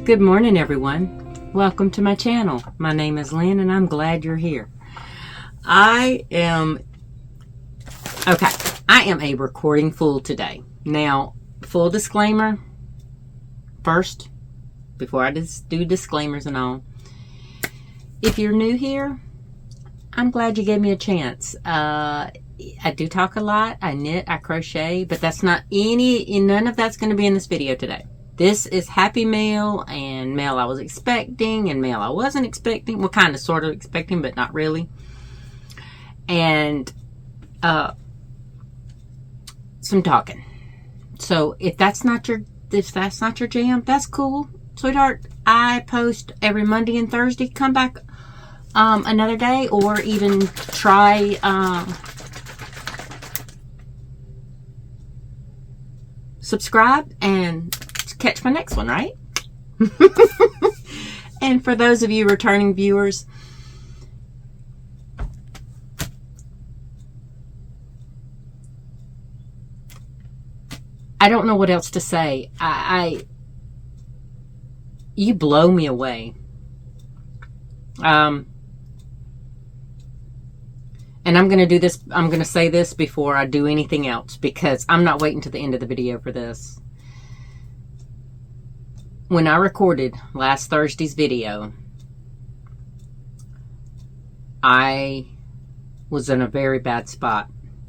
Good morning, everyone. Welcome to my channel. My name is Lynn, and I'm glad you're here. I am a recording fool today. Now, full disclaimer first, before I just do disclaimers and all. If you're new here, I'm glad you gave me a chance. I do talk a lot. I knit, I crochet, but that's not none of that's going to be in this video today. This is happy mail and mail I was expecting and mail I wasn't expecting. Well, kind of sort of expecting, but not really. And some talking. So if that's not your jam, that's cool, sweetheart. I post every Monday and Thursday. Come back another day, or even try subscribe and catch my next one, right? And for those of you returning viewers, I don't know what else to say. You blow me away. And I'm going to do this. I'm going to say this before I do anything else, because I'm not waiting to the end of the video for this. When I recorded last Thursday's video, I was in a very bad spot,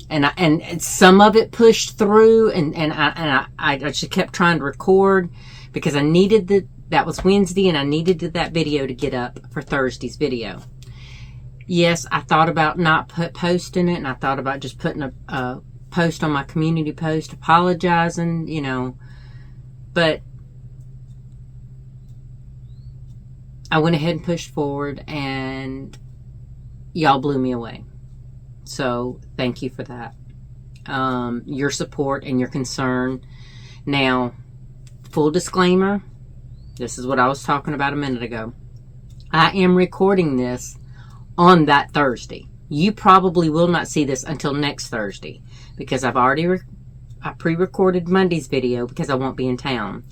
and some of it pushed through, and I just kept trying to record because I needed that was Wednesday, and I needed that video to get up for Thursday's video. Yes, I thought about not posting it, and I thought about just putting a post on my community post apologizing, but I went ahead and pushed forward, and y'all blew me away. So thank you for that. Your support and your concern. Now, full disclaimer, this is what I was talking about a minute ago. I am recording this on that Thursday. You probably will not see this until next Thursday, because I've already I pre-recorded Monday's video because I won't be in town.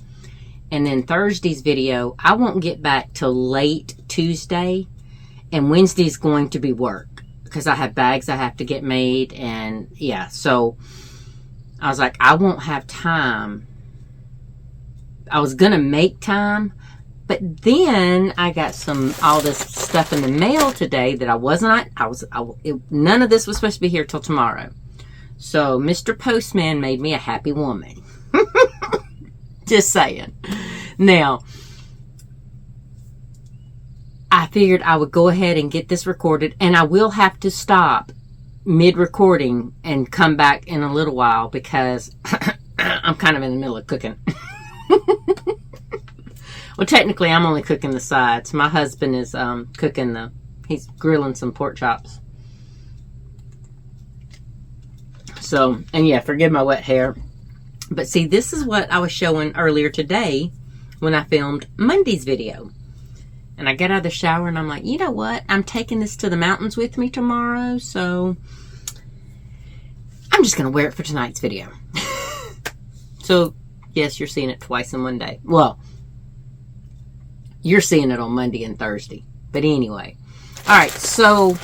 And then Thursday's video, I won't get back till late Tuesday. And Wednesday's going to be work, because I have bags I have to get made. And yeah, so I was like, I won't have time. I was going to make time. But then I got all this stuff in the mail today that none of this was supposed to be here till tomorrow. So Mr. Postman made me a happy woman. Just saying. Now, I figured I would go ahead and get this recorded, and I will have to stop mid-recording and come back in a little while, because I'm kind of in the middle of cooking. Well, technically, I'm only cooking the sides. My husband is he's grilling some pork chops. So, and yeah, forgive my wet hair. But see, this is what I was showing earlier today when I filmed Monday's video. And I got out of the shower, and I'm like, you know what? I'm taking this to the mountains with me tomorrow, so I'm just going to wear it for tonight's video. So, yes, you're seeing it twice in one day. Well, you're seeing it on Monday and Thursday. But anyway. Alright, so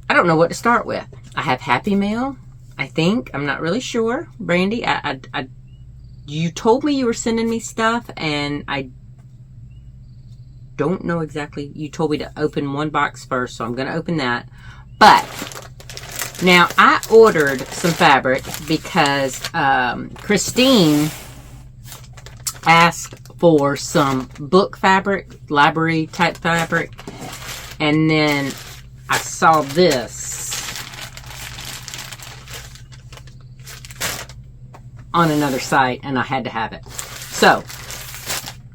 I don't know what to start with. I have happy mail, I think. I'm not really sure. Brandy, you told me you were sending me stuff, and I don't know exactly. You told me to open one box first, so I'm going to open that. But now I ordered some fabric because Christine asked for some book fabric, library type fabric, and then I saw this on another site, and I had to have it. So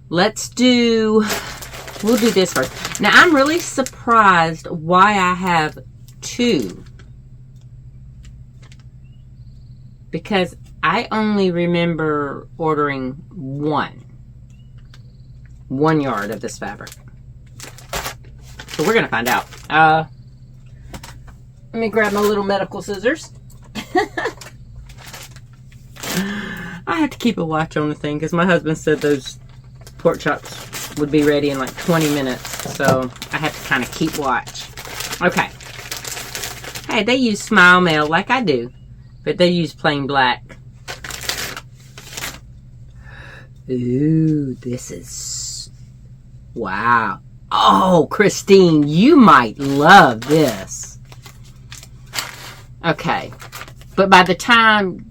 we'll do this first. Now, I'm really surprised why I have two, because I only remember ordering one yard of this fabric. So we're going to find out. Let me grab my little medical scissors. I have to keep a watch on the thing, because my husband said those pork chops would be ready in like 20 minutes. So I have to kind of keep watch. Okay. Hey, they use Smile Mail like I do, but they use plain black. Ooh, this is... Wow. Oh, Christine, you might love this. Okay. But by the time...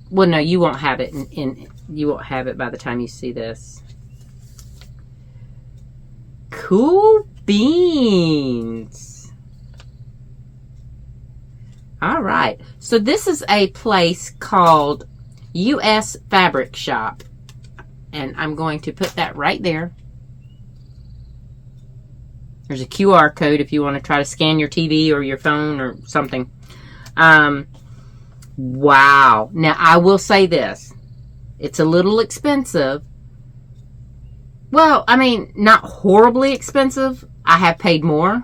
Well, no, you won't have it you won't have it by the time you see this. Cool beans. All right. So this is a place called U.S. Fabric Shop. And I'm going to put that right there. There's a QR code if you want to try to scan your TV or your phone or something. Wow. Now, I will say this. It's a little expensive. Well, I mean, not horribly expensive. I have paid more.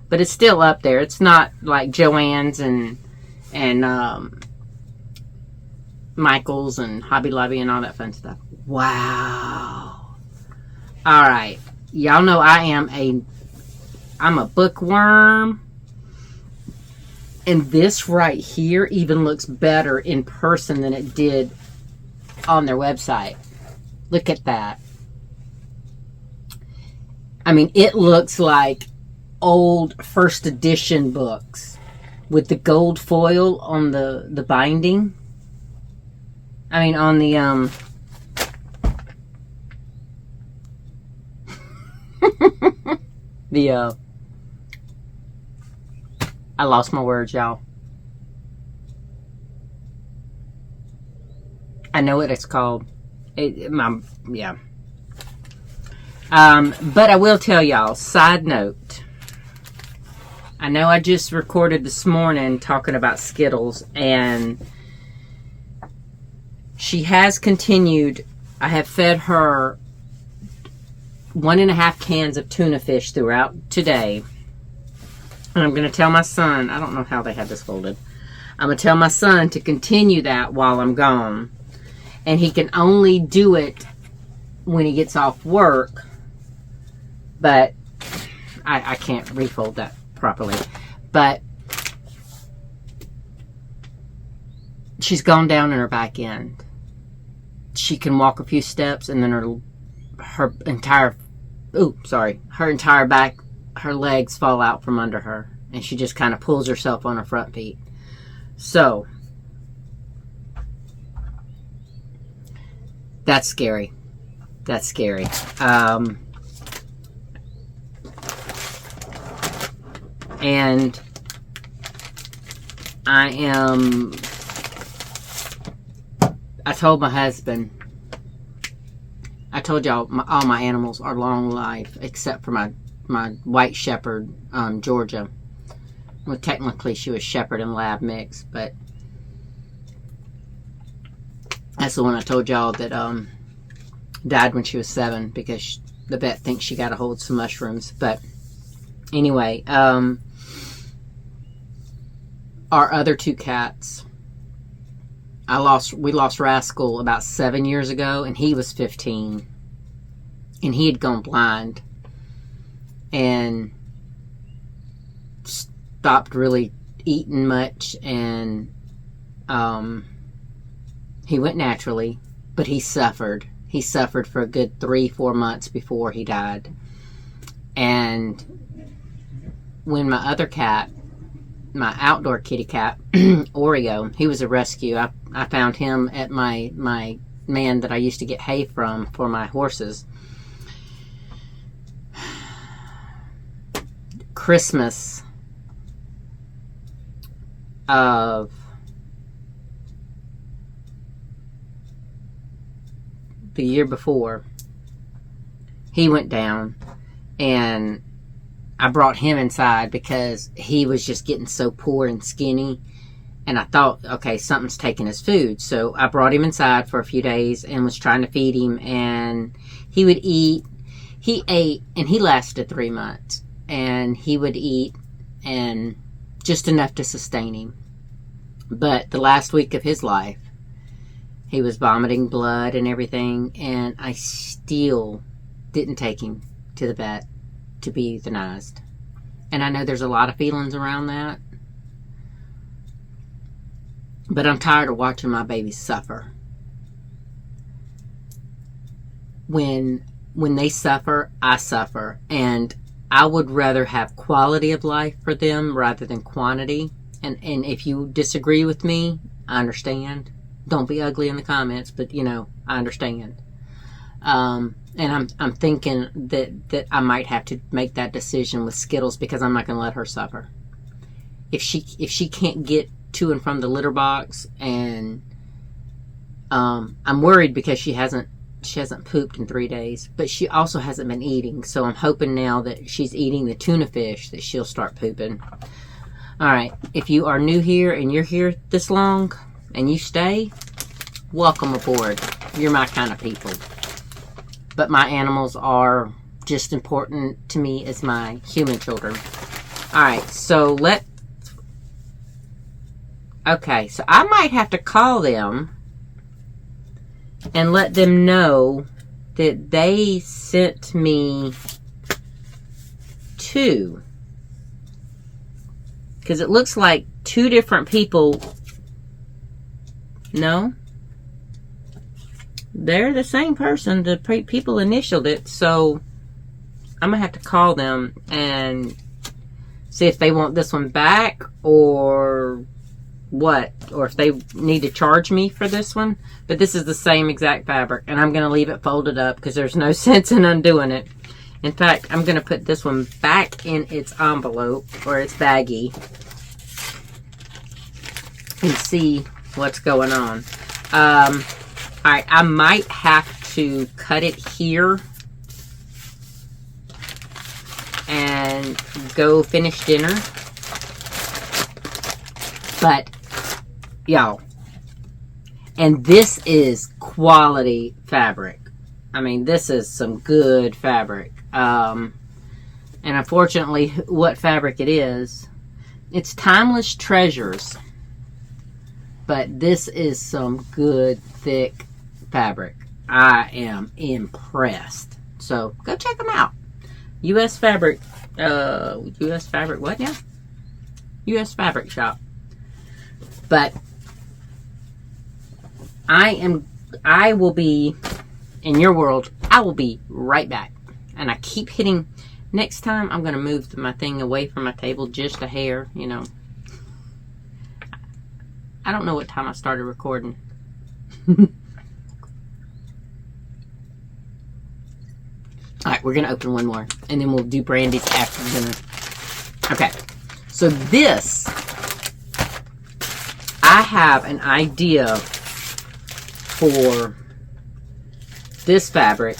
But it's still up there. It's not like Joann's and Michael's and Hobby Lobby and all that fun stuff. Wow. All right. Y'all know I'm a bookworm. And this right here even looks better in person than it did on their website. Look at that. I mean, it looks like old first edition books with the gold foil on the binding. I mean, on the I lost my words, y'all. I know what it's called. Yeah. But I will tell y'all, side note. I know I just recorded this morning talking about Skittles, and she has continued. I have fed her 1.5 cans of tuna fish throughout today. And I'm going to tell my son, I don't know how they had this folded. I'm going to tell my son to continue that while I'm gone. And he can only do it when he gets off work. But I can't refold that properly. But she's gone down in her back end. She can walk a few steps and then her entire back, her legs fall out from under her. And she just kind of pulls herself on her front feet. So, that's scary. That's scary. And I told my husband, I told y'all all my animals are long life except for my white shepherd, Georgia. Well, technically she was shepherd and lab mix, but that's the one I told y'all that died when she was 7 because the vet thinks she got a hold of some mushrooms. But anyway, our other 2 cats, we lost Rascal about 7 years ago, and he was 15, and he had gone blind and stopped really eating much, and he went naturally, but he suffered for a good 3-4 months before he died. And when my other cat, my outdoor kitty cat, Oreo, he was a rescue. I found him at my man that I used to get hay from for my horses. Christmas of the year before, he went down, and I brought him inside because he was just getting so poor and skinny, and I thought, okay, something's taking his food. So I brought him inside for a few days and was trying to feed him, and he would eat. He ate, and he lasted 3 months, and he would eat, and just enough to sustain him. But the last week of his life, He was vomiting blood and everything, and I still didn't take him to the vet to be euthanized. And I know there's a lot of feelings around that, but I'm tired of watching my babies suffer. When they suffer, I suffer, and I would rather have quality of life for them rather than quantity. And if you disagree with me, I understand. Don't be ugly in the comments, but I understand. And I'm thinking that I might have to make that decision with Skittles, because I'm not going to let her suffer. If she can't get to and from the litter box, and I'm worried because she hasn't pooped in 3 days, but she also hasn't been eating. So I'm hoping now that she's eating the tuna fish that she'll start pooping. All right, if you are new here and you're here this long and you stay, welcome aboard. You're my kind of people. But my animals are just important to me as my human children. All right, so okay, so I might have to call them and let them know that they sent me 2. Because it looks like 2 different people. No? They're the same person. The people initialed it. So I'm going to have to call them and see if they want this one back or what. Or if they need to charge me for this one. But this is the same exact fabric. And I'm going to leave it folded up because there's no sense in undoing it. In fact, I'm going to put this one back in its envelope or its baggie and see what's going on. Alright, I might have to cut it here and go finish dinner. But, y'all, and this is quality fabric. I mean, this is some good fabric. And unfortunately, what fabric it is, it's Timeless Treasures. But this is some good, thick fabric. I am impressed. So, go check them out. U.S. Fabric. U.S. Fabric, what now? U.S. Fabric Shop. But, I will be, in your world, I will be right back. And I keep hitting. Next time, I'm going to move my thing away from my table just a hair, I don't know what time I started recording. Alright, we're going to open one more. And then we'll do Brandy's after dinner. Okay. So this, I have an idea for this fabric.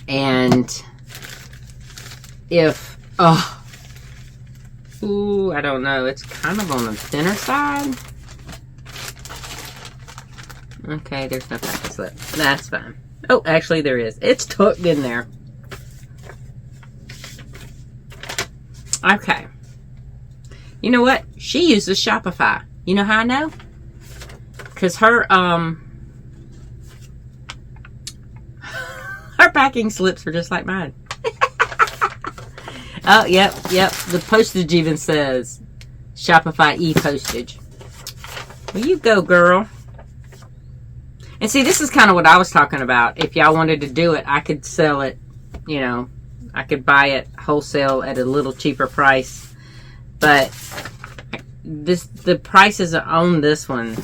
And if, I don't know. It's kind of on the thinner side. Okay, there's no packet slip. That's fine. Oh, actually there is. It's tucked in there. Okay. You know what? She uses Shopify. You know how I know? Because her packing slips are just like mine. Oh, yep. The postage even says Shopify e-postage. Well, you go, girl. And see, this is kind of what I was talking about. If y'all wanted to do it, I could sell it, I could buy it wholesale at a little cheaper price. But the prices on this one,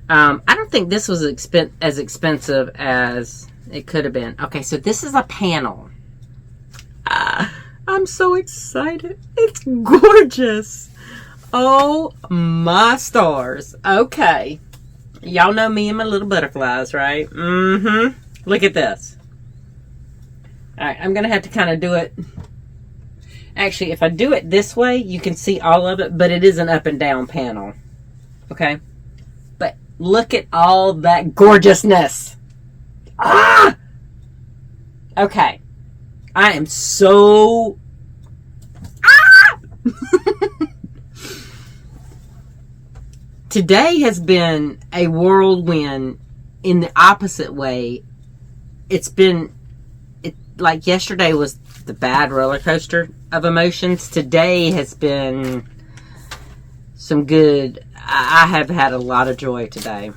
I don't think this was as expensive as it could have been. Okay, so this is a panel. I'm so excited. It's gorgeous. Oh my stars. Okay. Y'all know me and my little butterflies, right? Mm-hmm. Look at this. Alright, I'm going to have to kind of do it. Actually, if I do it this way, you can see all of it, but it is an up and down panel. Okay? But look at all that gorgeousness. Ah! Okay. I am so... Ah! Today has been a whirlwind in the opposite way. Like yesterday was the bad roller coaster of emotions. Today has been some good. I have had a lot of joy today.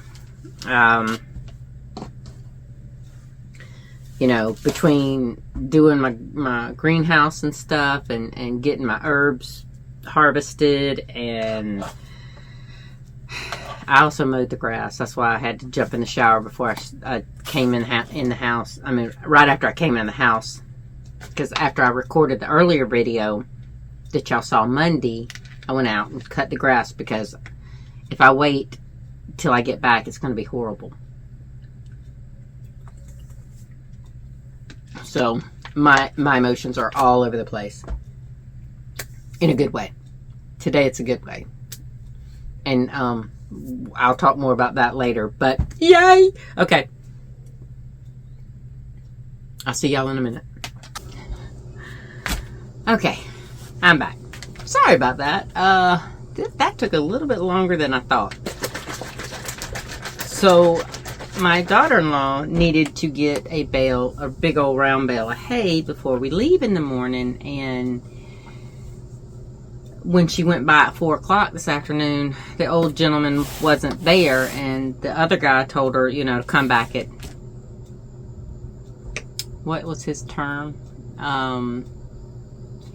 Between doing my greenhouse and stuff and getting my herbs harvested, and I also mowed the grass. That's why I had to jump in the shower before I came in the house. I mean, right after I came in the house. Because after I recorded the earlier video that y'all saw Monday, I went out and cut the grass, because if I wait till I get back, it's going to be horrible. So my emotions are all over the place in a good way. Today it's a good way. And I'll talk more about that later, but yay! Okay. I'll see y'all in a minute. Okay, I'm back. Sorry about that. That took a little bit longer than I thought. So, my daughter-in-law needed to get a big old round bale of hay before we leave in the morning, and when she went by at 4 o'clock this afternoon, the old gentleman wasn't there, and the other guy told her, to come back at, what was his term?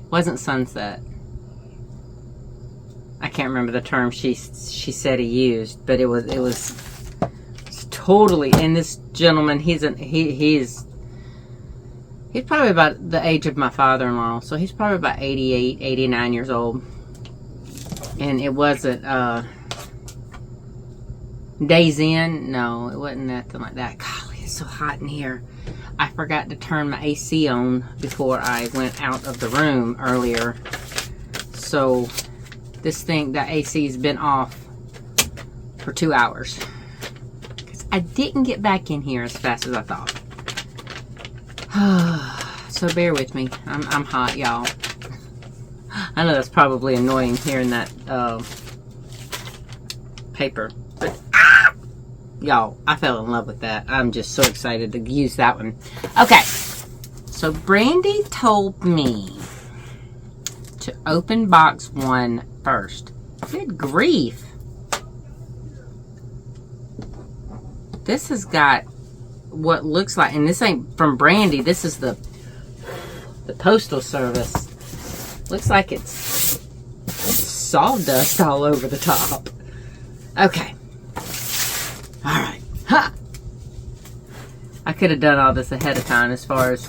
Wasn't sunset. I can't remember the term she said he used, but it was totally. And this gentleman, he's probably about the age of my father-in-law, so he's probably about 88, 89 years old. And it wasn't days in. No, it wasn't nothing like that. Golly, it's so hot in here. I forgot to turn my AC on before I went out of the room earlier. So that AC's been off for 2 hours. Because I didn't get back in here as fast as I thought. So bear with me. I'm hot, y'all. I know that's probably annoying hearing that paper. But y'all, I fell in love with that. I'm just so excited to use that one. Okay, so Brandy told me to open box 1 first. Good grief. This has got what looks like, and this ain't from Brandy, this is the Postal Service. Looks like it's sawdust all over the top. Okay. Alright. Ha! I could have done all this ahead of time as far as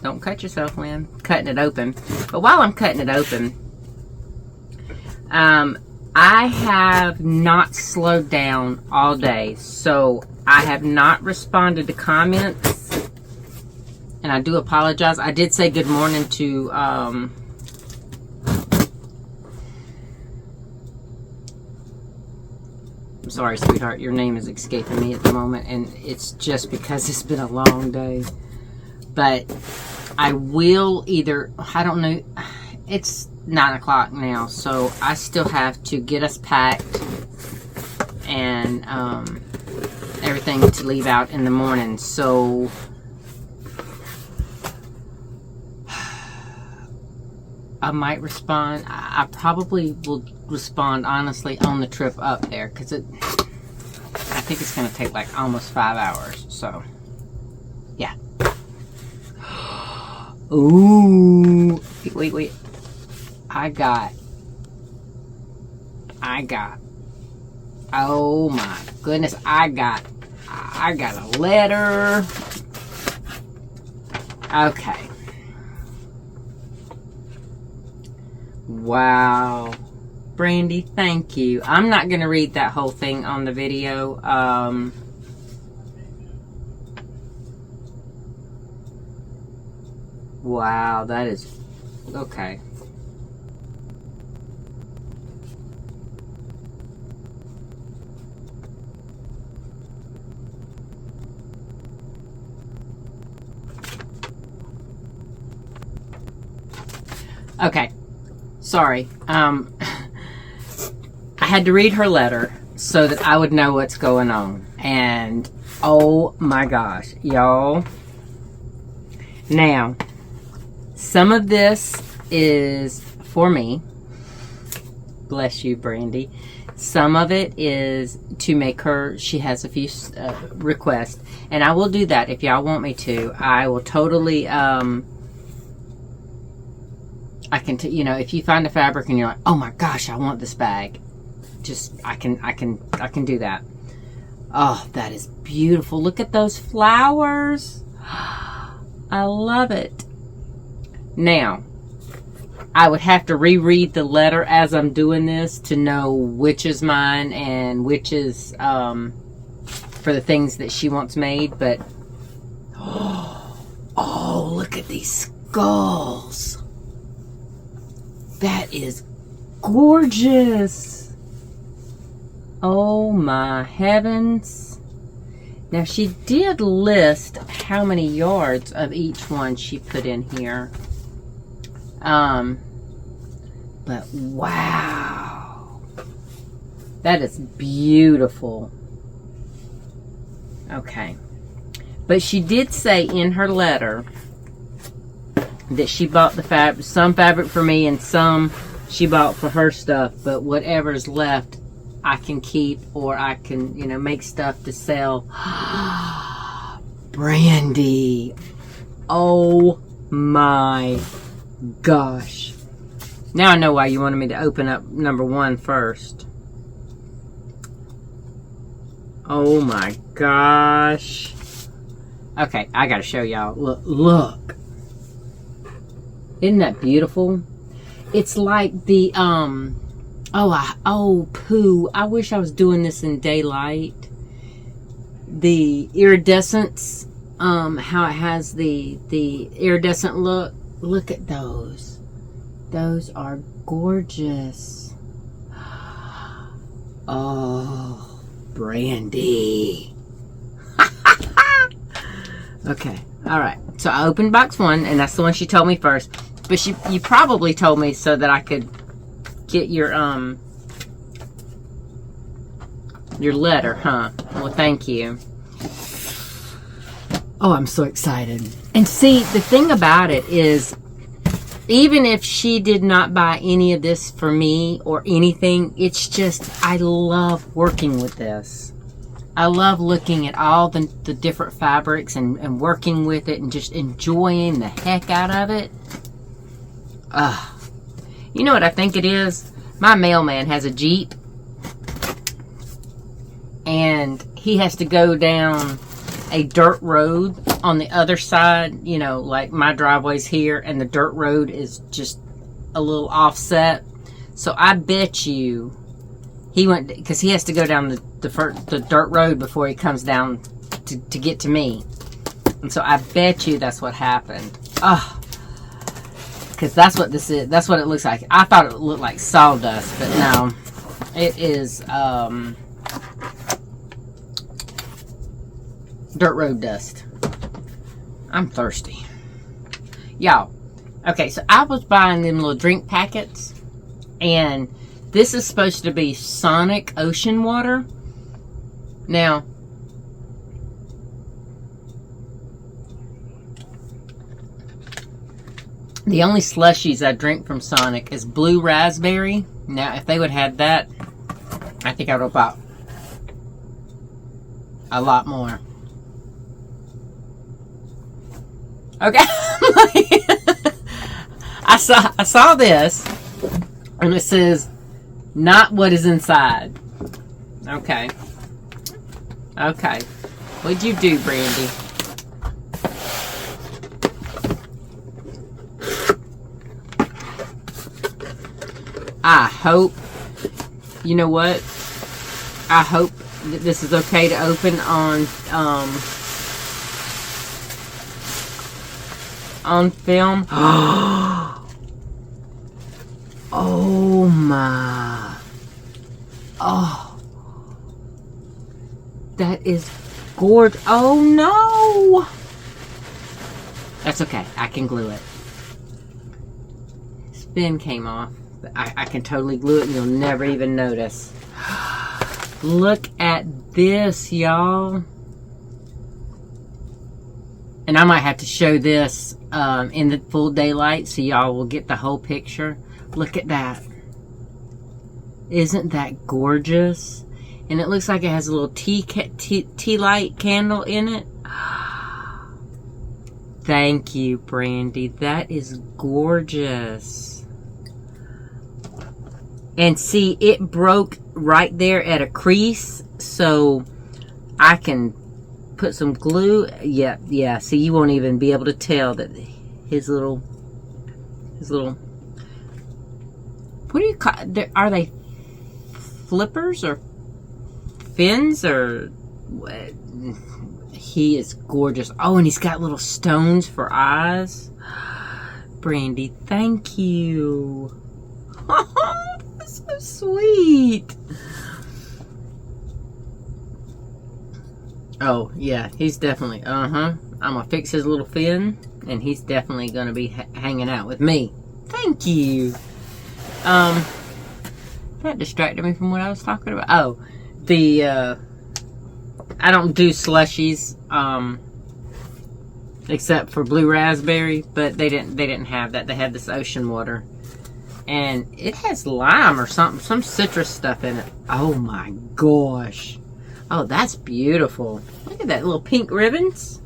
don't cut yourself, Lynn. Cutting it open. But while I'm cutting it open, I have not slowed down all day. So I have not responded to comments. And I do apologize. I did say good morning to I'm sorry, sweetheart. Your name is escaping me at the moment, and it's just because it's been a long day. But I will I don't know. It's 9 o'clock now, so I still have to get us packed and everything to leave out in the morning. So I might respond. I probably will respond honestly on the trip up there, because I think it's going to take like almost 5 hours. So yeah. Ooh, wait. I got. Oh my goodness! I got a letter. Okay. Wow. Brandy, thank you. I'm not going to read that whole thing on the video. Wow, that is... Okay. Okay. Sorry. I had to read her letter so that I would know what's going on. And oh my gosh, y'all. Now, some of this is for me. Bless you, Brandy. Some of it is to make her, she has a few requests. And I will do that if y'all want me to. I will totally, I can, you know, if you find a fabric and you're like, oh my gosh, I want this bag. Just, I can do that. Oh, that is beautiful. Look at those flowers. I love it. Now, I would have to reread the letter as I'm doing this to know which is mine and which is for the things that she wants made. But, oh, look at these skulls. That is gorgeous. Oh my heavens. Now she did list how many yards of each one she put in here. But wow. That is beautiful. Okay. But she did say in her letter that she bought the some fabric for me and some she bought for her stuff, but whatever's left I can keep, or I can, you know, make stuff to sell. Brandy. Oh my gosh. Now I know why you wanted me to open up number 1 first. Oh my gosh. Okay, I gotta show y'all. Look. Isn't that beautiful? It's like the, oh, poo. I wish I was doing this in daylight. The iridescence, how it has the iridescent look. Look at those. Those are gorgeous. Oh, Brandy. Okay, all right. So I opened box 1, and that's the one she told me first. But you probably told me so that I could get your letter, huh? Well, thank you. Oh, I'm so excited. And see, the thing about it is, even if she did not buy any of this for me or anything, it's just, I love working with this. I love looking at all the different fabrics and working with it and just enjoying the heck out of it. You know what I think it is? My mailman has a Jeep, and he has to go down a dirt road on the other side. You know, like my driveway's here, and the dirt road is just a little offset. So I bet you he went, because he has to go down the dirt road before he comes down to get to me. And so I bet you that's what happened. Because that's what this is. That's what it looks like. I thought it looked like sawdust, but no. It is dirt road dust. I'm thirsty. Y'all. Okay, so I was buying them little drink packets. And this is supposed to be Sonic ocean water. Now, the only slushies I drink from Sonic is blue raspberry. Now, if they would have had that, I think I would have bought a lot more. Okay. I saw this, and it says, not what is inside. Okay. Okay. What'd you do, Brandy? I hope, you know what? I hope that this is okay to open on film. Oh my. Oh. That is gorgeous. Oh no. That's okay. I can glue it. Spin came off. I can totally glue it and you'll never even notice. Look at this, y'all. And I might have to show this in the full daylight so y'all will get the whole picture. Look at that. Isn't that gorgeous? And it looks like it has a little tea light candle in it. Thank you, Brandy. That is gorgeous. And see, it broke right there at a crease, so I can put some glue. Yeah. See, you won't even be able to tell that his little. What do you call? Are they flippers or fins or what? He is gorgeous. Oh, and he's got little stones for eyes. Brandy, thank you. Oh, that's so sweet. Oh, yeah, he's definitely, I'm gonna fix his little fin, and he's definitely gonna be hanging out with me. Thank you. That distracted me from what I was talking about. Oh, I don't do slushies, except for blue raspberry, but they didn't have that. They had this ocean water, and it has lime or something, some citrus stuff in it. Oh my gosh. Oh, that's beautiful. Look at that little pink ribbons.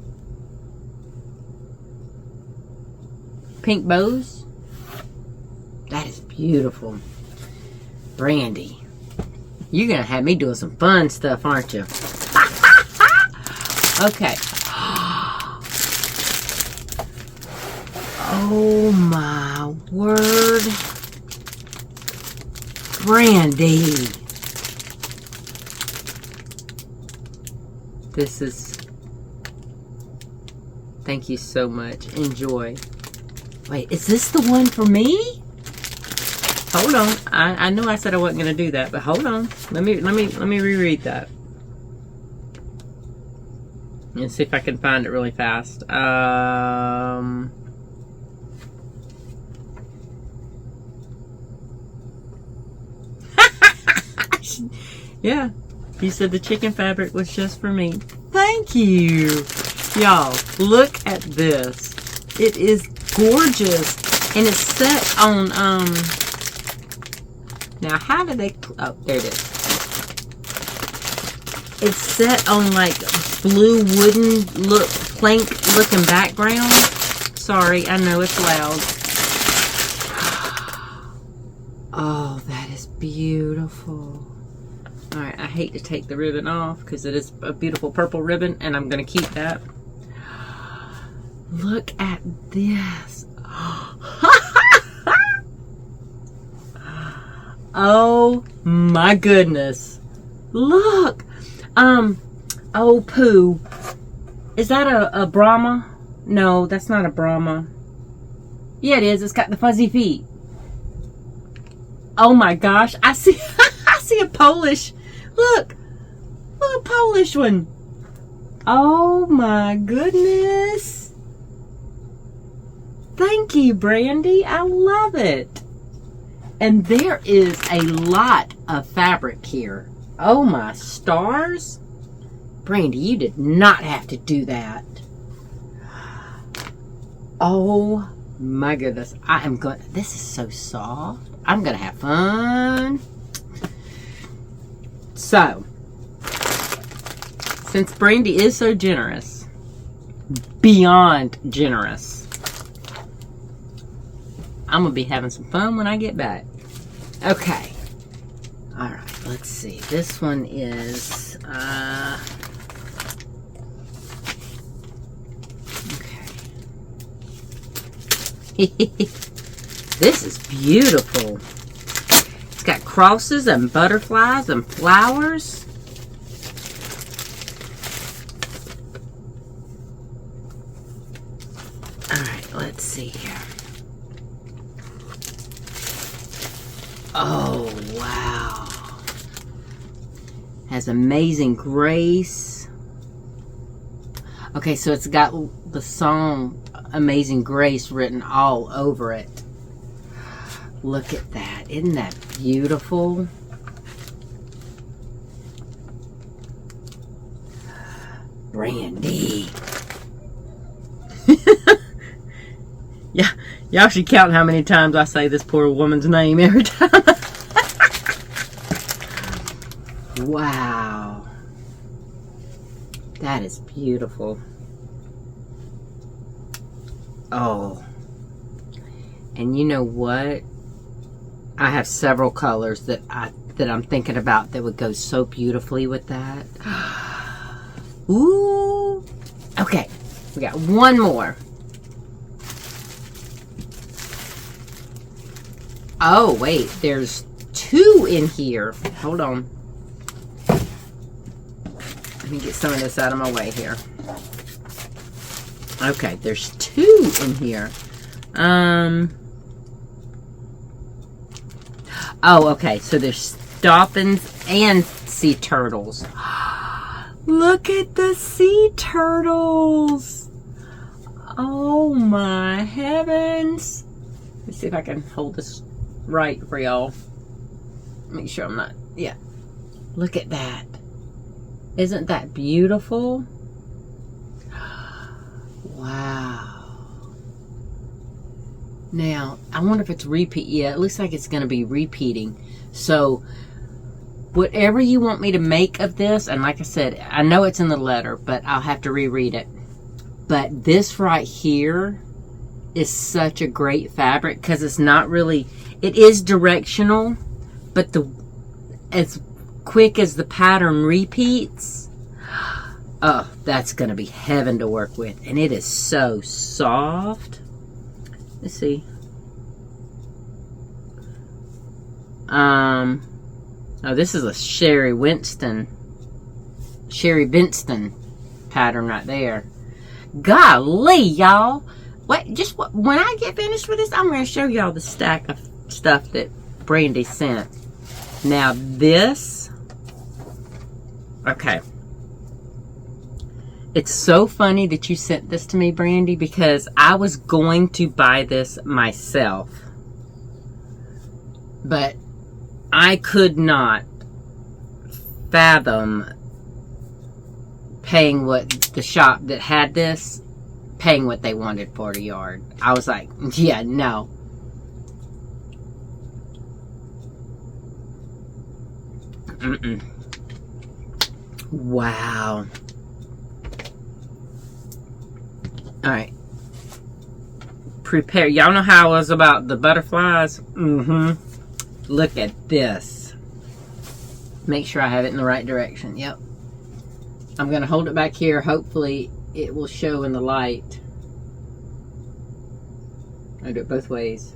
Pink bows. That is beautiful. Brandy, you're going to have me doing some fun stuff, aren't you? Okay. Oh my word. Brandy. This is... Thank you so much. Enjoy. Wait, is this the one for me? Hold on. I know I said I wasn't going to do that, but hold on. Let me reread that. Let's see if I can find it really fast. Yeah. You said the chicken fabric was just for me. Thank you. Y'all, look at this. It is gorgeous. And it's set on, now how do they, oh, there it is. It's set on like blue wooden plank looking background. Sorry, I know it's loud. Oh, that is beautiful. Alright, I hate to take the ribbon off because it is a beautiful purple ribbon and I'm going to keep that. Look at this. Oh my goodness. Look. Oh poo. Is that a Brahma? No, that's not a Brahma. Yeah, it is. It's got the fuzzy feet. Oh my gosh. I see I see a Polish. Look a Polish one. Oh my goodness. Thank you, Brandy. I love it. And there is a lot of fabric here. Oh my stars. Brandy, you did not have to do that. Oh my goodness. This is so soft. I'm going to have fun. So, since Brandy is so generous, beyond generous, I'm going to be having some fun when I get back. Okay. Alright, let's see. This one is, okay. This is beautiful. It's got crosses and butterflies and flowers. Alright, let's see here. Oh, wow. Has amazing grace. Okay, so it's got the song Amazing Grace written all over it. Look at that. Isn't that beautiful? Brandy. Yeah, y'all should count how many times I say this poor woman's name every time. Wow. That is beautiful. Oh. And you know what? I have several colors that I'm thinking about that would go so beautifully with that. Ooh. Okay. We got one more. Oh, wait. There's two in here. Hold on. Let me get some of this out of my way here. Okay, there's two in here. Oh, okay. So there's dolphins and sea turtles. Look at the sea turtles. Oh my heavens. Let's see if I can hold this right for y'all. Make sure I'm not. Yeah. Look at that. Isn't that beautiful? Wow. Now, I wonder if it's repeat. Yeah, it looks like it's going to be repeating. So, whatever you want me to make of this, and like I said, I know it's in the letter, but I'll have to reread it. But this right here is such a great fabric because it's not really, it is directional, but as quick as the pattern repeats, oh, that's going to be heaven to work with. And it is so soft. Let's see. Oh, this is a Sherry Winston pattern right there. Golly, y'all. When I get finished with this, I'm going to show y'all the stack of stuff that Brandy sent. Now this, okay. It's so funny that you sent this to me, Brandy, because I was going to buy this myself. But I could not fathom paying what the shop that had this, paying what they wanted for a yard. I was like, yeah, no. Wow. Alright. Prepare. Y'all know how I was about the butterflies? Look at this. Make sure I have it in the right direction. Yep. I'm going to hold it back here. Hopefully it will show in the light. I do it both ways.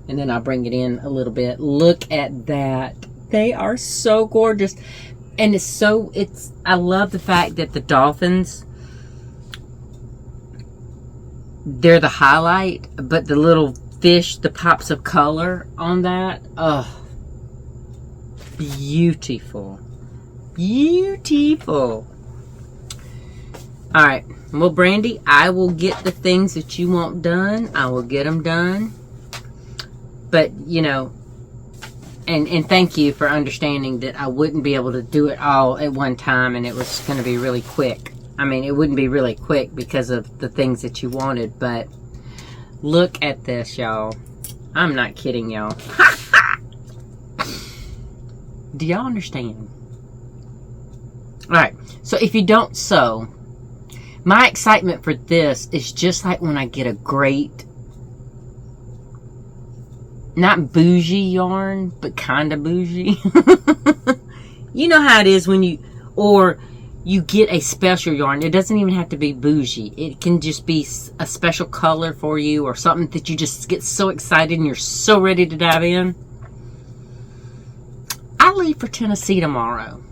And then I'll bring it in a little bit. Look at that. They are so gorgeous. And I love the fact that the dolphins, they're the highlight, but the little fish, the pops of color on that, oh, beautiful. Beautiful. Alright, well, Brandy, I will get the things that you want done. I will get them done. But, you know, and thank you for understanding that I wouldn't be able to do it all at one time and it was going to be really quick. I mean, it wouldn't be really quick because of the things that you wanted, but look at this, y'all. I'm not kidding, y'all. Do y'all understand? Alright, so if you don't sew, my excitement for this is just like when I get a great, not bougie yarn, but kind of bougie. You know how it is when you get a special yarn. It doesn't even have to be bougie. It can just be a special color for you or something that you just get so excited and you're so ready to dive in. I leave for Tennessee tomorrow.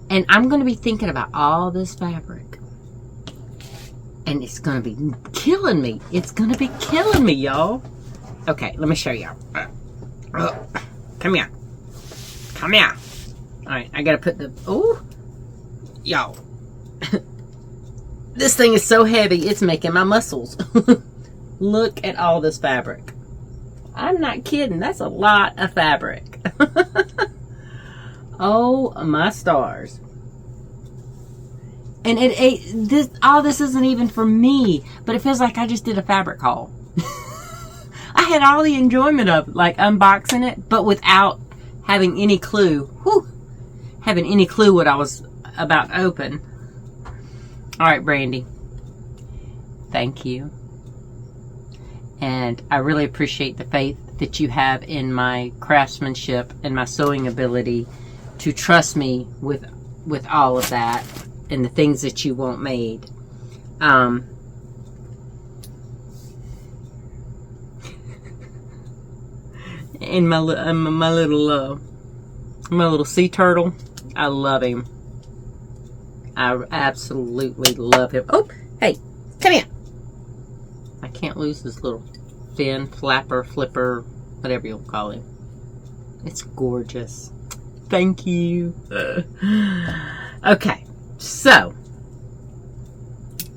And I'm going to be thinking about all this fabric. And it's going to be killing me. It's going to be killing me, y'all. Okay, let me show y'all. Come here. Come here. Alright, I got to put the... Oh, y'all. This thing is so heavy, it's making my muscles. Look at all this fabric. I'm not kidding. That's a lot of fabric. Oh my stars. And all this isn't even for me, but it feels like I just did a fabric haul. I had all the enjoyment of like unboxing it, but without having any clue. Having any clue what I was about to open. All right, Brandy. Thank you. And I really appreciate the faith that you have in my craftsmanship and my sewing ability to trust me with all of that and the things that you want made. And my little sea turtle, I love him. I absolutely love him. Oh, hey, come here. I can't lose this little fin, flapper, flipper, whatever you'll call him. It's gorgeous. Thank you. Okay, so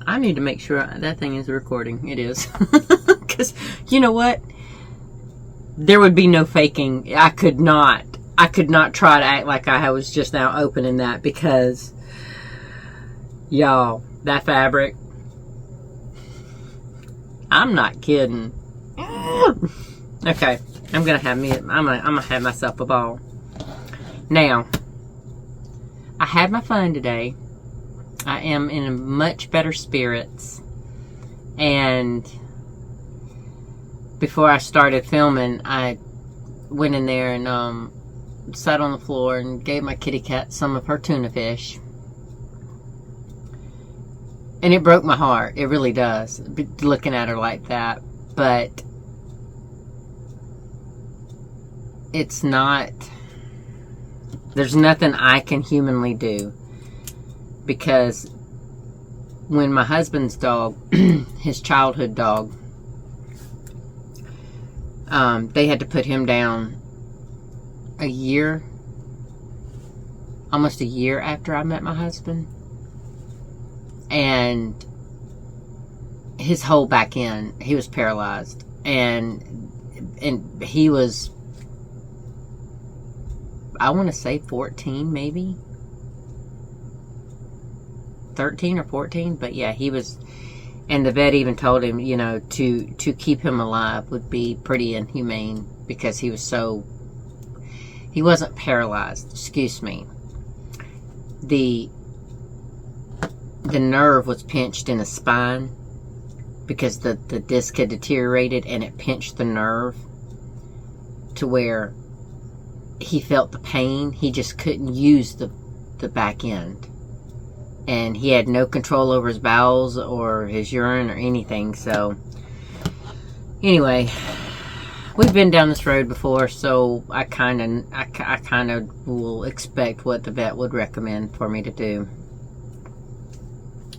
I need to make sure that thing is recording. It is. Because you know what? There would be no faking. I could not try to act like I was just now opening that, because y'all, that fabric, I'm not kidding. Okay, I'm gonna have myself a ball. Now, I had my fun today. I am in much better spirits, and before I started filming, I went in there and sat on the floor and gave my kitty cat some of her tuna fish. And it broke my heart. It really does, looking at her like that. But it's not... There's nothing I can humanly do. Because when my husband's dog, his childhood dog, they had to put him down almost a year after I met my husband. And his whole back end, he was paralyzed. And he was, I want to say 14 maybe. 13 or 14, but yeah, he was, and the vet even told him, you know, to keep him alive would be pretty inhumane, because he wasn't paralyzed, excuse me. The nerve was pinched in his spine because the disc had deteriorated, and it pinched the nerve to where he felt the pain. He just couldn't use the back end. And he had no control over his bowels or his urine or anything. So, anyway, we've been down this road before, so I kind of will expect what the vet would recommend for me to do.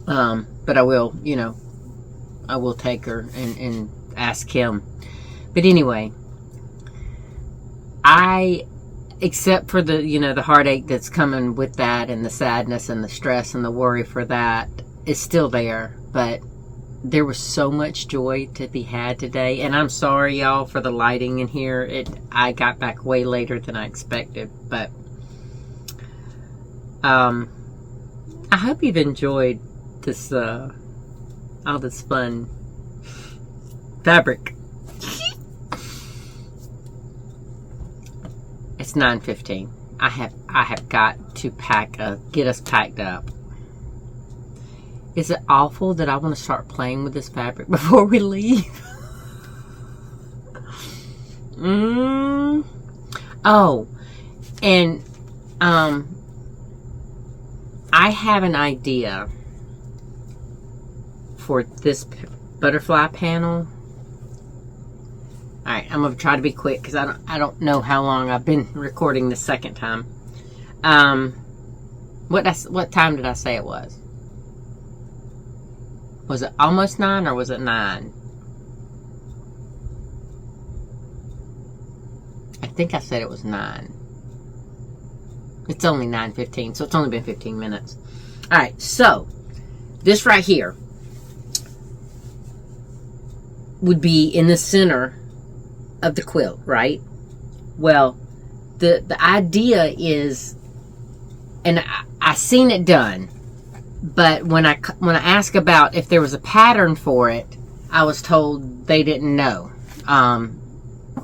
But I will, you know, I will take her and ask him. But anyway, except for the, you know, the heartache that's coming with that, and the sadness and the stress and the worry for that is still there. But there was so much joy to be had today. And I'm sorry, y'all, for the lighting in here. I got back way later than I expected. But I hope you've enjoyed this all this fun fabric. It's 9:15. I have got to get us packed up. Is it awful that I want to start playing with this fabric before we leave? Oh, and I have an idea for this butterfly panel. Alright, I'm going to try to be quick because I don't know how long I've been recording the second time. What time did I say it was? Was it almost 9 or was it 9? I think I said it was 9. It's only 9:15, so it's only been 15 minutes. Alright, so this right here would be in the center of the quilt, right? Well, the idea is, and I seen it done, but when I asked about if there was a pattern for it, I was told they didn't know.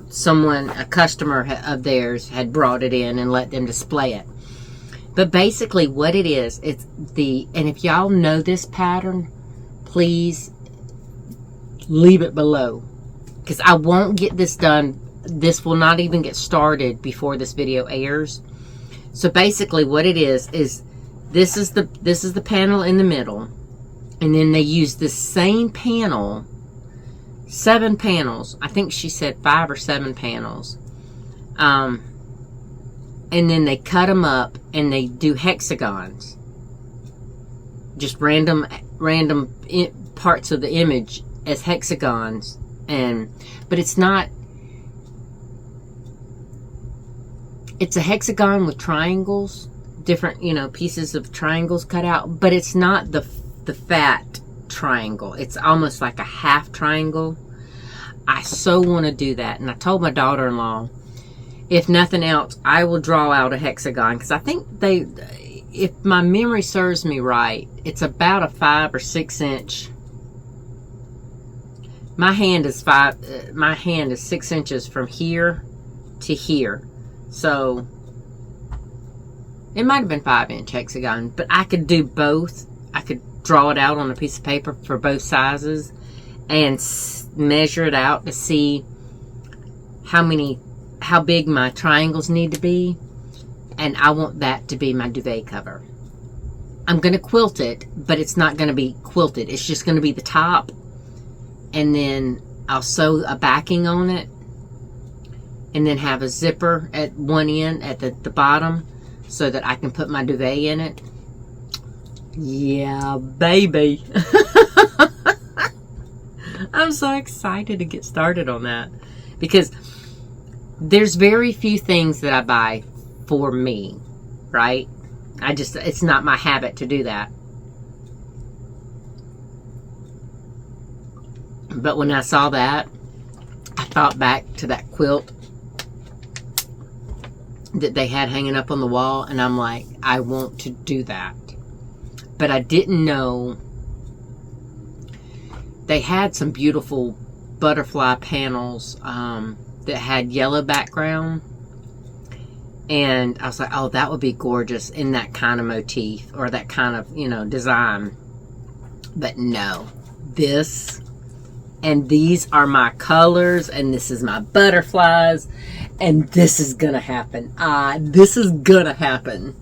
Someone, a customer of theirs, had brought it in and let them display it. But basically what it is, it's and if y'all know this pattern, please leave it below, because I won't get this done. This will not even get started before this video airs. So basically what it is this is the panel in the middle, and then they use the same panel, 7 panels. I think she said 5 or 7 panels. And then they cut them up and they do hexagons. Just random parts of the image as hexagons. But it's not, it's a hexagon with triangles, different, pieces of triangles cut out, but it's not the fat triangle. It's almost like a half triangle. I so want to do that, and I told my daughter-in-law, if nothing else, I will draw out a hexagon, because I think if my memory serves me right, it's about a 5 or 6 inch. My hand is 6 inches from here to here, so it might have been 5-inch hexagon, but I could do both. I could draw it out on a piece of paper for both sizes and measure it out to see how big my triangles need to be, and I want that to be my duvet cover. I'm going to quilt it, but it's not going to be quilted. It's just going to be the top, and then I'll sew a backing on it, and then have a zipper at one end at the bottom so that I can put my duvet in it. Yeah, baby. I'm so excited to get started on that, because there's very few things that I buy for me, right? It's not my habit to do that. But when I saw that, I thought back to that quilt that they had hanging up on the wall, and I'm like, I want to do that. But I didn't know they had some beautiful butterfly panels that had yellow background, and I was like, oh, that would be gorgeous in that kind of motif or that kind of design. But no, this and these are my colors, and this is my butterflies, and this is gonna happen. This is gonna happen.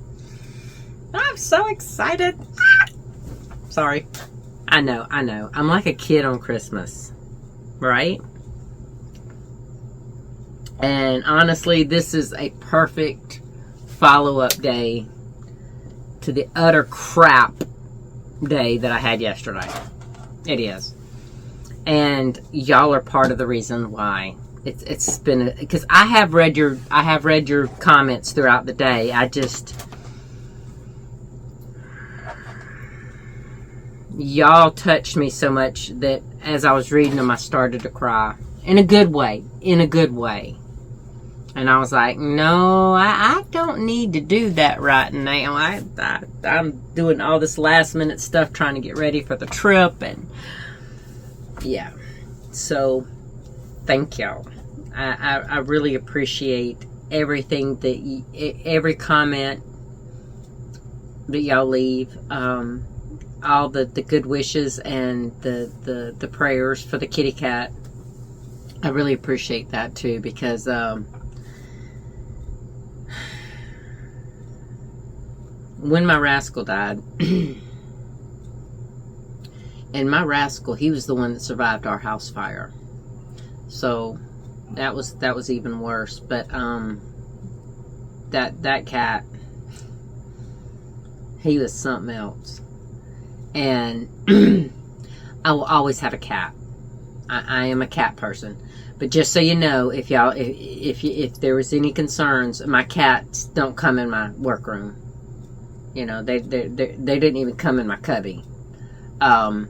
I'm so excited. Sorry. I know. I'm like a kid on Christmas, right? And honestly, this is a perfect follow-up day to the utter crap day that I had yesterday. It is. And y'all are part of the reason why. It's been, because I have read your comments throughout the day. Y'all touched me so much that as I was reading them, I started to cry. In a good way. And I was like, no, I don't need to do that right now. I'm doing all this last minute stuff trying to get ready for the trip. And yeah. So, thank y'all. I really appreciate everything every comment that y'all leave. All the good wishes and the prayers for the kitty cat. I really appreciate that too, because when my rascal died, and my rascal, he was the one that survived our house fire, so that was even worse. But that cat, he was something else. And I will always have a cat. I am a cat person. But just so you know, if there was any concerns, my cats don't come in my workroom. They didn't even come in my cubby. But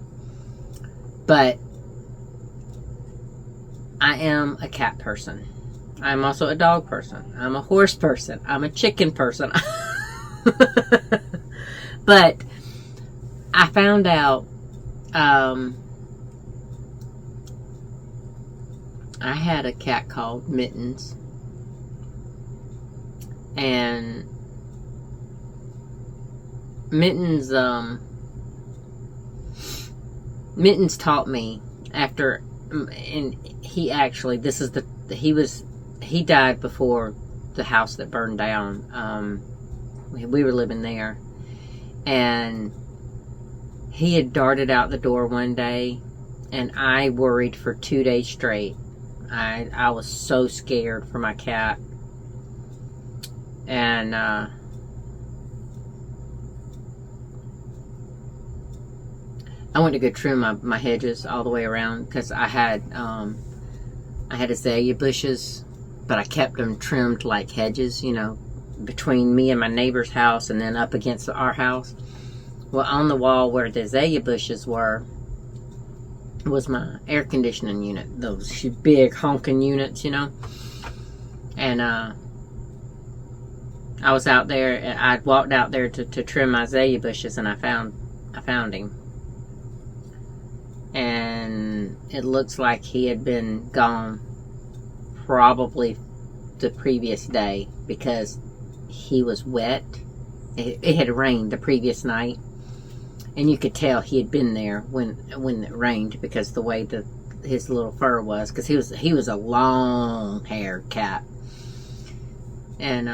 I am a cat person. I'm also a dog person. I'm a horse person. I'm a chicken person. But I found out I had a cat called Mittens, and Mittens Mittens taught me after, and he actually, he died before the house that burned down. We were living there, and he had darted out the door one day, and I worried for 2 days straight. I was so scared for my cat. And I went to go trim my hedges all the way around, because I had azalea bushes, but I kept them trimmed like hedges, between me and my neighbor's house, and then up against our house. Well, on the wall where the azalea bushes were was my air conditioning unit, those big honking units, and I was out there, and I walked out there to trim my azalea bushes, and I found him, and it looks like he had been gone probably the previous day, because he was wet. It had rained the previous night, and you could tell he had been there when it rained, because the way his little fur was, because he was a long-haired cat, and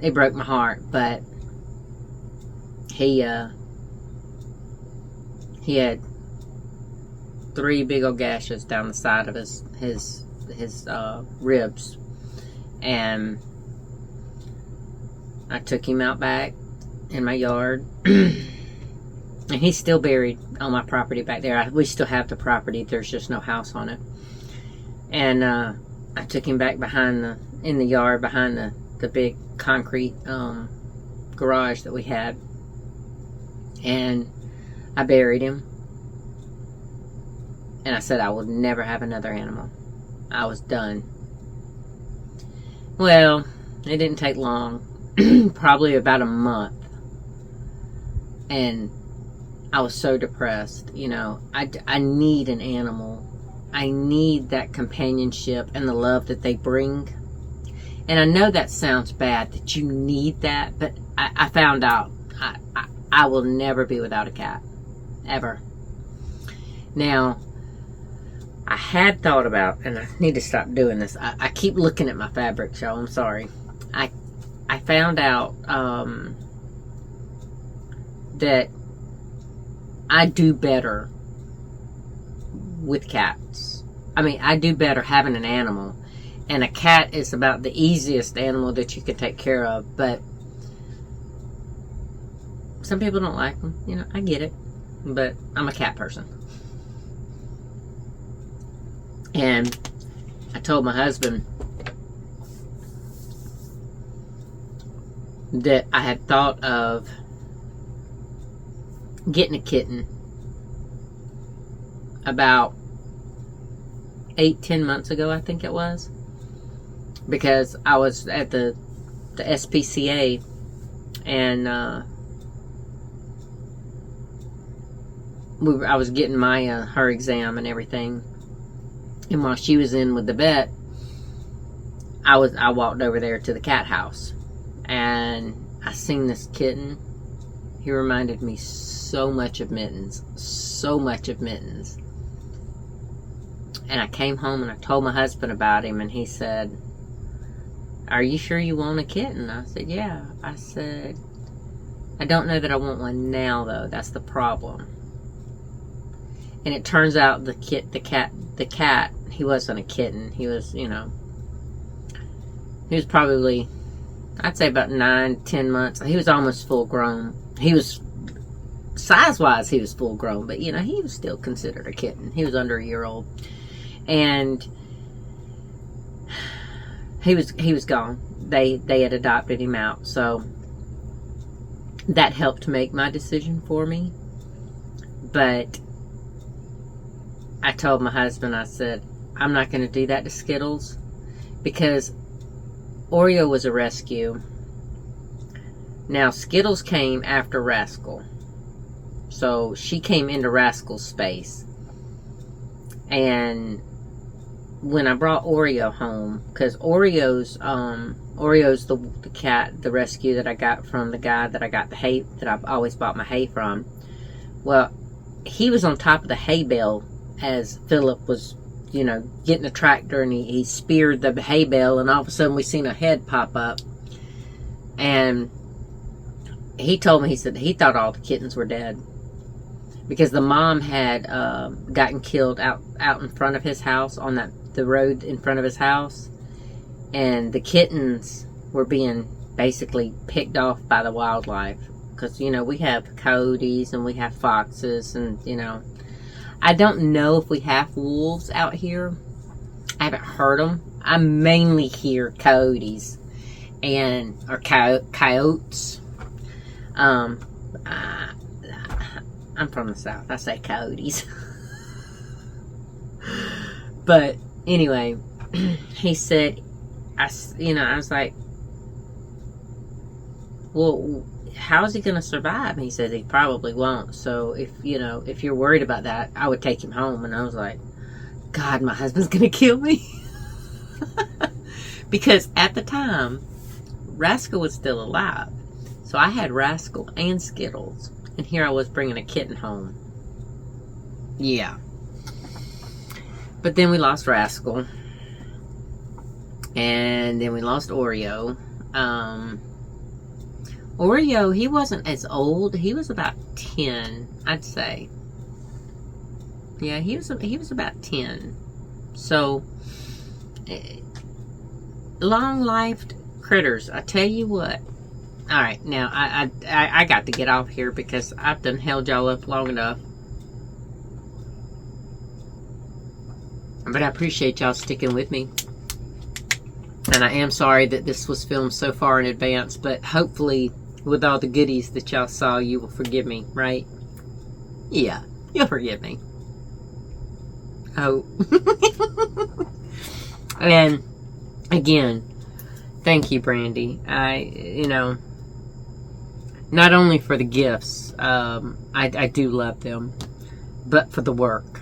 it broke my heart. But he had 3 big old gashes down the side of his ribs, and I took him out back in my yard. And he's still buried on my property back there. We still have the property. There's just no house on it. And I took him back in the yard behind the big concrete garage that we had. And I buried him. And I said I would never have another animal. I was done. Well, it didn't take long. Probably about a month. And I was so depressed. I need an animal. I need that companionship and the love that they bring. And I know that sounds bad, that you need that, but I found out I will never be without a cat. Ever. Now, I had thought about, and I need to stop doing this. I keep looking at my fabrics, y'all. I'm sorry. I found out that I do better with cats. I mean, I do better having an animal. And a cat is about the easiest animal that you can take care of. But some people don't like them. I get it. But I'm a cat person. And I told my husband that I had thought of getting a kitten about 8-10 months ago, I think it was, because I was at the SPCA, and I was getting my her exam and everything, and while she was in with the vet, I walked over there to the cat house, and I seen this kitten. He reminded me so much of Mittens. So much of Mittens. And I came home and I told my husband about him, and he said, "Are you sure you want a kitten?" I said, "Yeah." I said, "I don't know that I want one now, though. That's the problem." And it turns out the cat, he wasn't a kitten. He was, he was probably, I'd say about 9-10 months. He was almost full grown. He was, size-wise, he was full grown, but, he was still considered a kitten. He was under a year old. And he was gone. They had adopted him out. So that helped make my decision for me. But I told my husband, I said, I'm not going to do that to Skittles, because Oreo was a rescue. Now, Skittles came after Rascal. So, she came into Rascal's space. And when I brought Oreo home, because Oreo's the cat, the rescue that I got from the guy that I got the hay, that I've always bought my hay from. Well, he was on top of the hay bale as Philip was, you know, getting the tractor, and he speared the hay bale, and all of a sudden we seen a head pop up. And he told me, he said he thought all the kittens were dead, because the mom had gotten killed out in front of his house, on the road in front of his house, and the kittens were being basically picked off by the wildlife, because, you know, we have coyotes and we have foxes, and, you know, I don't know if we have wolves out here. I haven't heard them. I mainly hear coyotes or coyotes. I'm from the South. I say coyotes. But anyway, he said, I was like, well, how is he going to survive? And he said he probably won't. So if you're worried about that, I would take him home. And I was like, God, my husband's going to kill me. Because at the time, Rascal was still alive. So I had Rascal and Skittles. And here I was bringing a kitten home. Yeah. But then we lost Rascal. And then we lost Oreo. Oreo, he wasn't as old. He was about 10, I'd say. Yeah, he was about 10. So, long-lived critters. I tell you what. All right, now I got to get off here because I've done held y'all up long enough. But I appreciate y'all sticking with me. And I am sorry that this was filmed so far in advance, but hopefully with all the goodies that y'all saw, you will forgive me, right? Yeah, you'll forgive me. Oh. And again, thank you, Brandy. Not only for the gifts, I do love them, but for the work.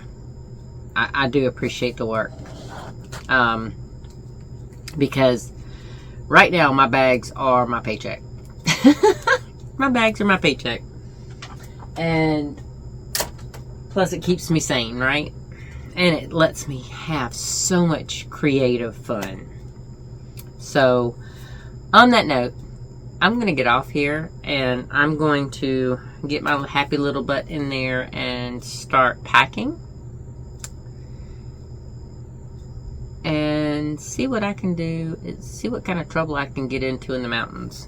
I do appreciate the work. Because right now my bags are my paycheck. My bags are my paycheck. And plus it keeps me sane, right? And it lets me have so much creative fun. So, on that note, I'm going to get off here, and I'm going to get my happy little butt in there and start packing. And see what I can do. See what kind of trouble I can get into in the mountains.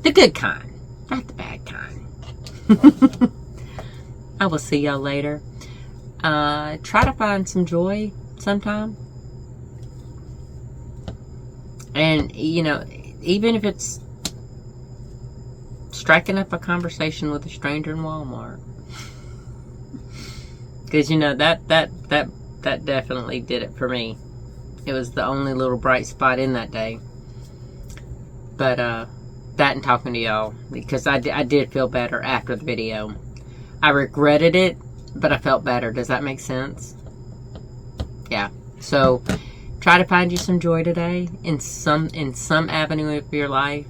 The good kind, not the bad kind. I will see y'all later. Try to find some joy sometime. And, even if it's striking up a conversation with a stranger in Walmart. Because, that definitely did it for me. It was the only little bright spot in that day. But, that and talking to y'all. Because I did feel better after the video. I regretted it, but I felt better. Does that make sense? Yeah. So, try to find you some joy today in some avenue of your life.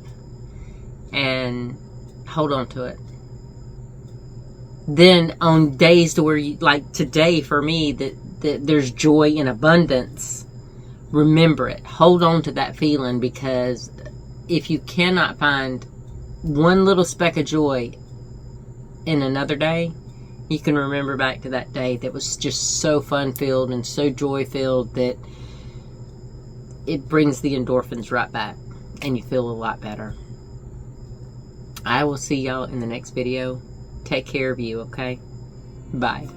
And hold on to it. Then, on days to where you, like today for me, that there's joy in abundance, remember it. Hold on to that feeling, because if you cannot find one little speck of joy in another day, you can remember back to that day that was just so fun-filled and so joy-filled that it brings the endorphins right back and you feel a lot better. I will see y'all in the next video. Take care of you, okay? Bye.